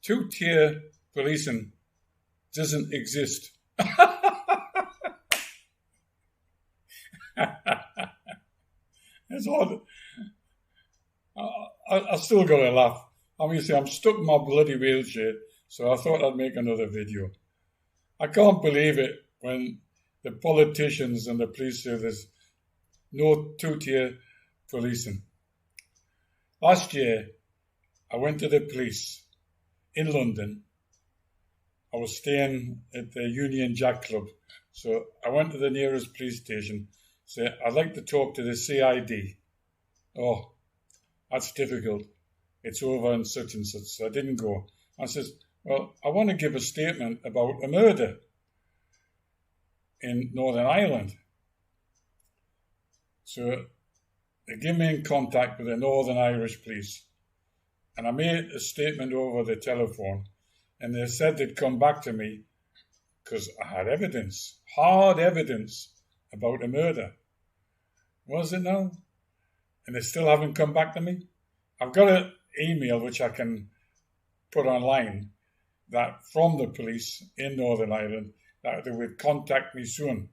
two-tier policing doesn't exist. It's odd. I still got to laugh. Obviously, I'm stuck in my bloody wheelchair, so I thought I'd make another video. I can't believe it when the politicians and the police say there's no two-tier policing. Last year, I went to the police in London. I was staying at the Union Jack Club, so I went to the nearest police station, said, I'd like to talk to the CID. Oh, that's difficult. It's over and such, so I didn't go. I says, well, I want to give a statement about a murder in Northern Ireland. So they give me in contact with the Northern Irish police. And I made a statement over the telephone, and they said they'd come back to me because I had evidence, hard evidence about a murder. Was it now? And they still haven't come back to me? I've got an email which I can put online that from the police in Northern Ireland that they would contact me soon.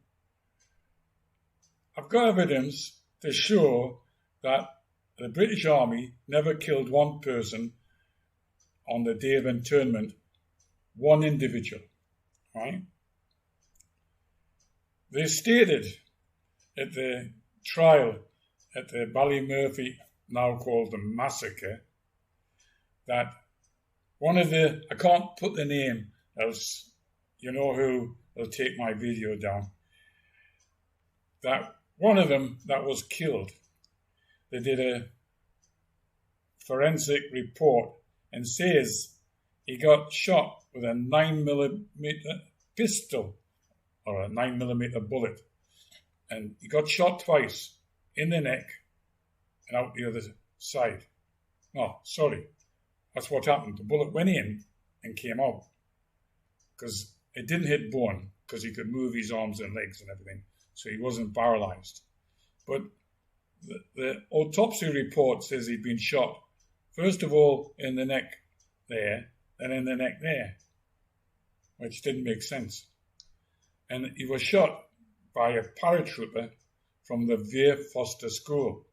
I've got evidence to show that the British Army never killed one person on the day of internment, one individual, right? They stated at the trial at the Ballymurphy, now called the massacre, that one of the, I can't put the name, else you know who will take my video down, that one of them that was killed, they did a forensic report and says he got shot with a 9mm pistol or a 9mm bullet, and he got shot twice in the neck and out the other side. Oh, sorry, that's what happened. The bullet went in and came out because it didn't hit bone because he could move his arms and legs and everything, so he wasn't paralyzed. But the autopsy report says he'd been shot, first of all in the neck there, then in the neck there, which didn't make sense. And he was shot by a paratrooper from the Vere Foster School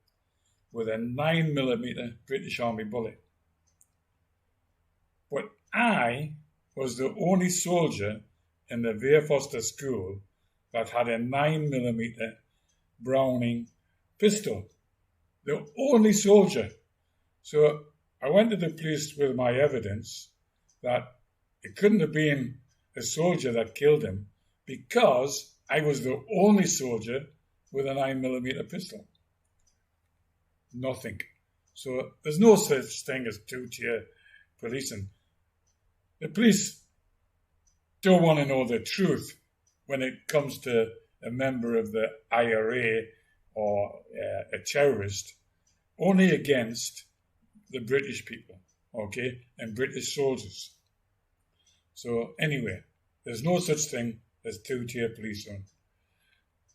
with a 9mm British Army bullet. But I was the only soldier in the Vere Foster School that had a 9mm Browning pistol. The only soldier. So I went to the police with my evidence that it couldn't have been a soldier that killed him because I was the only soldier with a 9mm pistol. Nothing. So there's no such thing as two-tier policing. The police don't want to know the truth when it comes to a member of the IRA or a terrorist, only against the British people, okay, and British soldiers. So anyway, there's no such thing as two-tier policing.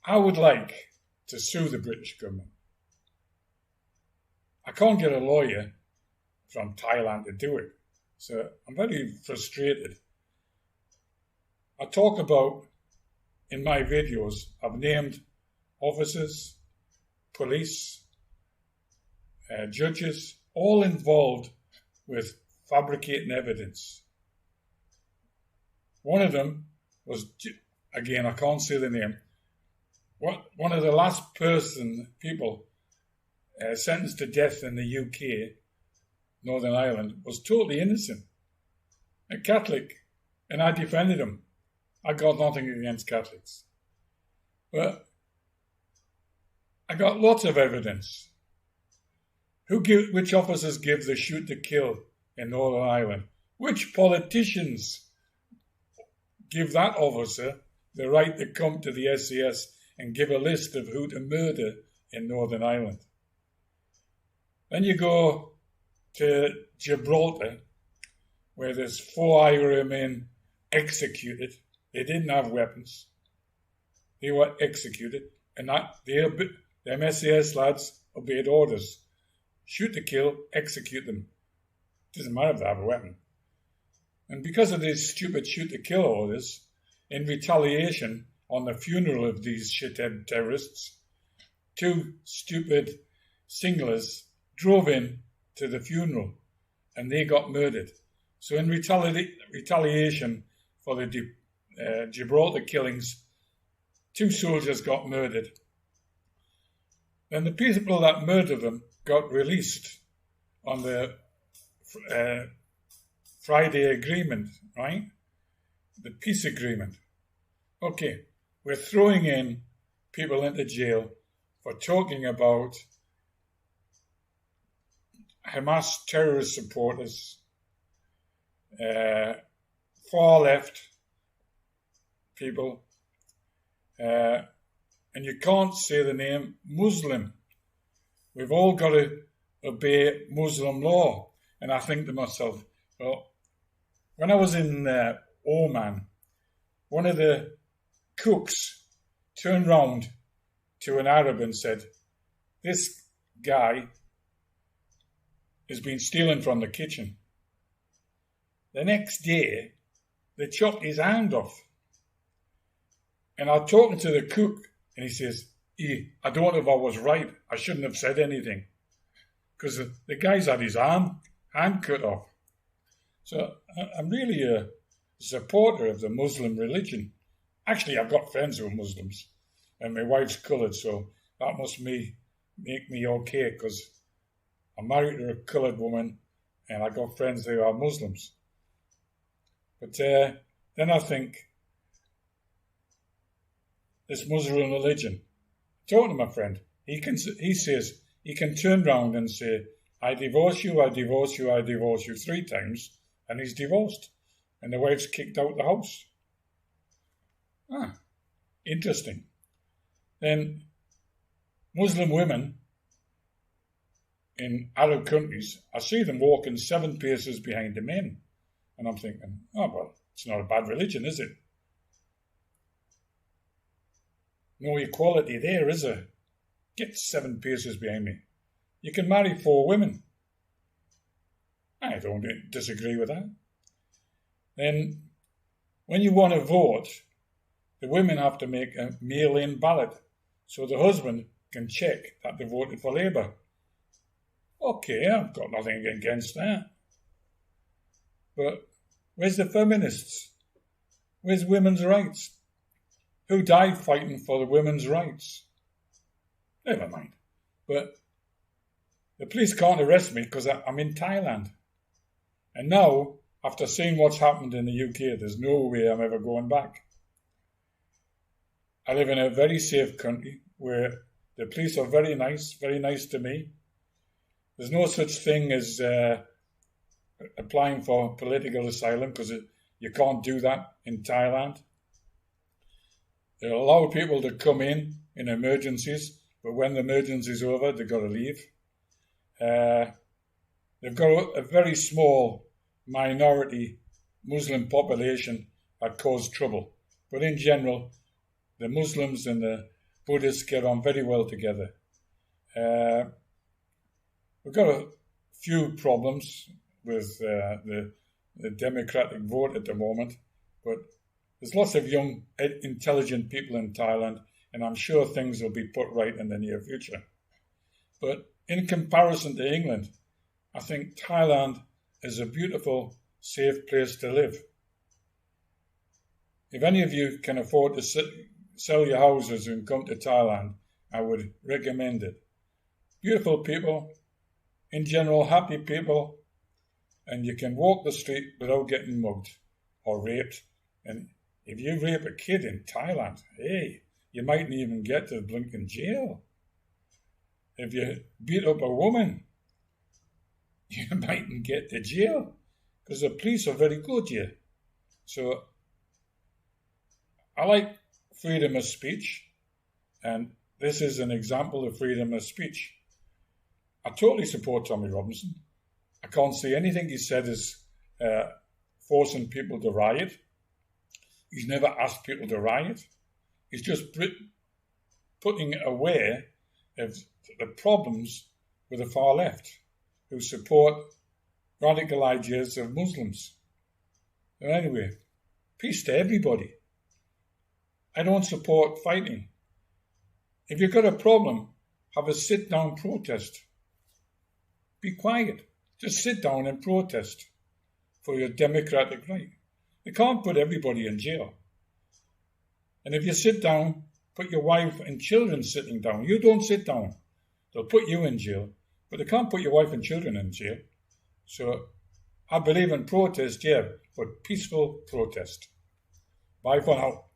I would like to sue the British government. I can't get a lawyer from Thailand to do it, so I'm very frustrated. I talk about, in my videos, I've named officers, police, judges, all involved with fabricating evidence. One of them was, again, I can't say the name, one of the last people sentenced to death in the UK, Northern Ireland, was totally innocent, a Catholic, and I defended him. I got nothing against Catholics. But I got lots of evidence. Which officers give the shoot to kill in Northern Ireland? Which politicians give that officer the right to come to the SAS and give a list of who to murder in Northern Ireland? Then you go to Gibraltar, where there's 4 IRA men executed. They didn't have weapons. They were executed. And them SAS lads obeyed orders. Shoot to kill, execute them. Doesn't matter if they have a weapon. And because of these stupid shoot-to-kill orders, in retaliation on the funeral of these shithead terrorists, 2 stupid singlers drove in to the funeral and they got murdered. So in retaliation for the Gibraltar killings, 2 soldiers got murdered. Then the people that murdered them got released on the Friday agreement, right? The peace agreement. Okay, we're throwing in people into jail for talking about Hamas terrorist supporters, far left people, and you can't say the name Muslim. We've all got to obey Muslim law. And I think to myself, well, when I was in Oman, one of the cooks turned round to an Arab and said, "This guy has been stealing from the kitchen." The next day, they chopped his hand off. And I'm talking to the cook, and he says, I don't know if I was right. I shouldn't have said anything. Because the guy's had his hand cut off. So I'm really a supporter of the Muslim religion. Actually, I've got friends who are Muslims, and my wife's coloured, so that must make me okay, because I'm married to a coloured woman, and I've got friends who are Muslims. But then I think, this Muslim religion, talking to my friend, he says he can turn round and say, I divorce you, I divorce you, I divorce you 3 times, and he's divorced. And the wife's kicked out the house. Interesting. Then Muslim women in Arab countries, I see them walking 7 paces behind the men. And I'm thinking, oh, well, it's not a bad religion, is it? No equality there, is there? Get 7 paces behind me. You can marry 4 women. I don't disagree with that. Then, when you want to vote, the women have to make a mail-in ballot so the husband can check that they voted for Labour. Okay, I've got nothing against that. But where's the feminists? Where's women's rights? Who died fighting for the women's rights? Never mind. But the police can't arrest me because I'm in Thailand. And now, after seeing what's happened in the UK, there's no way I'm ever going back. I live in a very safe country where the police are very nice to me. There's no such thing as applying for political asylum because you can't do that in Thailand. They allow people to come in emergencies, but when the emergency's over, they've got to leave. They've got a very small minority Muslim population that cause trouble. But in general, the Muslims and the Buddhists get on very well together. We've got a few problems with the democratic vote at the moment, but there's lots of young, intelligent people in Thailand, and I'm sure things will be put right in the near future. But in comparison to England, I think Thailand is a beautiful, safe place to live. If any of you can afford to sell your houses and come to Thailand, I would recommend it. Beautiful people, in general happy people, and you can walk the street without getting mugged or raped. And if you rape a kid in Thailand, hey, you mightn't even get to blinking jail. If you beat up a woman, you mightn't get to jail because the police are very good here. So I like freedom of speech, and this is an example of freedom of speech. I totally support Tommy Robinson. I can't see anything he said as forcing people to riot. He's never asked people to riot. He's just putting aware of the problems with the far left, who support radical ideas of Muslims. But anyway, peace to everybody. I don't support fighting. If you've got a problem, have a sit-down protest. Be quiet. Just sit down and protest for your democratic right. They can't put everybody in jail. And if you sit down, put your wife and children sitting down. You don't sit down. They'll put you in jail, but they can't put your wife and children in jail. So I believe in protest, yeah, but peaceful protest. Bye for now.